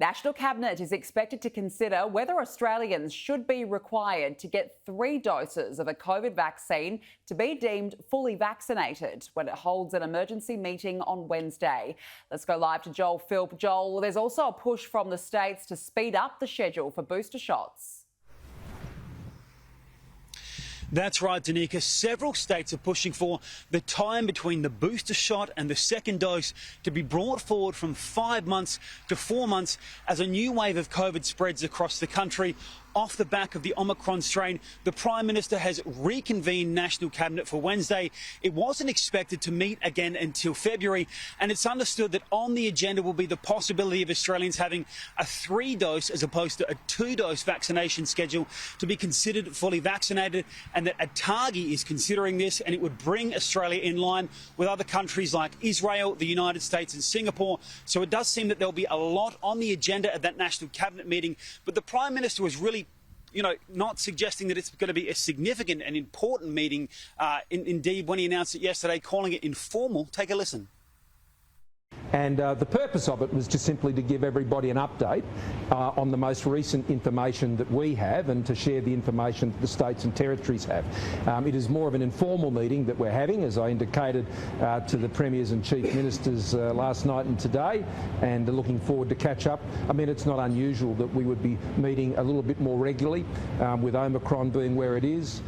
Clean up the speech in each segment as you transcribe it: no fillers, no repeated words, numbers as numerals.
National Cabinet is expected to consider whether Australians should be required to get 3 doses of a COVID vaccine to be deemed fully vaccinated when it holds an emergency meeting on Wednesday. Let's go live to Joel Philp. Joel, there's also a push from the states to speed up the schedule for booster shots. That's right, Danica. Several states are pushing for the time between the booster shot and the second dose to be brought forward from 5 months to 4 months as a new wave of COVID spreads across the country. Off the back of the Omicron strain, the Prime Minister has reconvened National Cabinet for Wednesday. It wasn't expected to meet again until February, and it's understood that on the agenda will be the possibility of Australians having a 3-dose as opposed to a 2-dose vaccination schedule to be considered fully vaccinated, and that ATAGI is considering this, and it would bring Australia in line with other countries like Israel, the United States and Singapore. So it does seem that there'll be a lot on the agenda at that National Cabinet meeting, but the Prime Minister was really not suggesting that it's going to be a significant and important meeting. Indeed, when he announced it yesterday, calling it informal. Take a listen. And the purpose of it was just simply to give everybody an update on the most recent information that we have and to share the information that the states and territories have. It is more of an informal meeting that we're having, as I indicated to the premiers and chief ministers last night and today, and looking forward to catch up. I mean, it's not unusual that we would be meeting a little bit more regularly, with Omicron being where it is.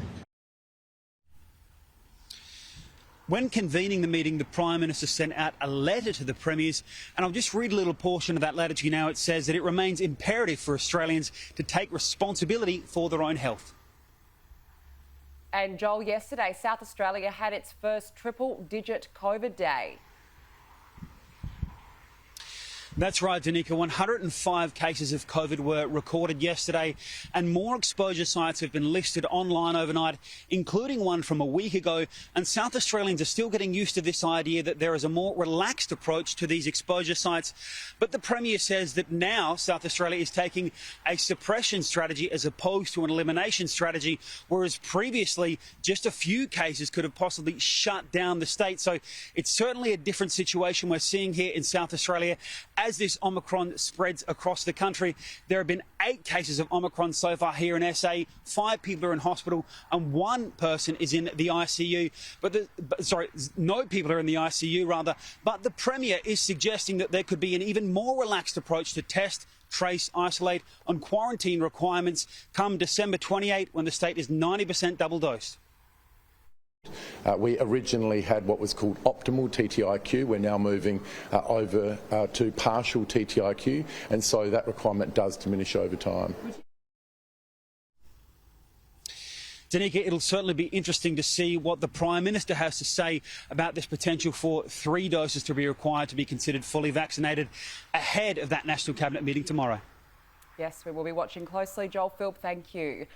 When convening the meeting, the Prime Minister sent out a letter to the premiers, and I'll just read a little portion of that letter to you now. It says that it remains imperative for Australians to take responsibility for their own health. And Joel, yesterday South Australia had its first triple-digit COVID day. That's right, Danica. 105 cases of COVID were recorded yesterday, and more exposure sites have been listed online overnight, including one from a week ago. And South Australians are still getting used to this idea that there is a more relaxed approach to these exposure sites. But the Premier says that now South Australia is taking a suppression strategy as opposed to an elimination strategy, whereas previously just a few cases could have possibly shut down the state. So it's certainly a different situation we're seeing here in South Australia. As this Omicron spreads across the country, there have been 8 cases of Omicron so far here in SA. 5 people are in hospital and 1 person is in the ICU. No people are in the ICU rather. But the Premier is suggesting that there could be an even more relaxed approach to test, trace, isolate on quarantine requirements come December 28 when the state is 90% double dosed. We originally had what was called optimal TTIQ. We're now moving over to partial TTIQ, and so that requirement does diminish over time. Danica, it'll certainly be interesting to see what the Prime Minister has to say about this potential for 3 doses to be required to be considered fully vaccinated ahead of that National Cabinet meeting tomorrow. Yes, we will be watching closely. Joel Philp, thank you.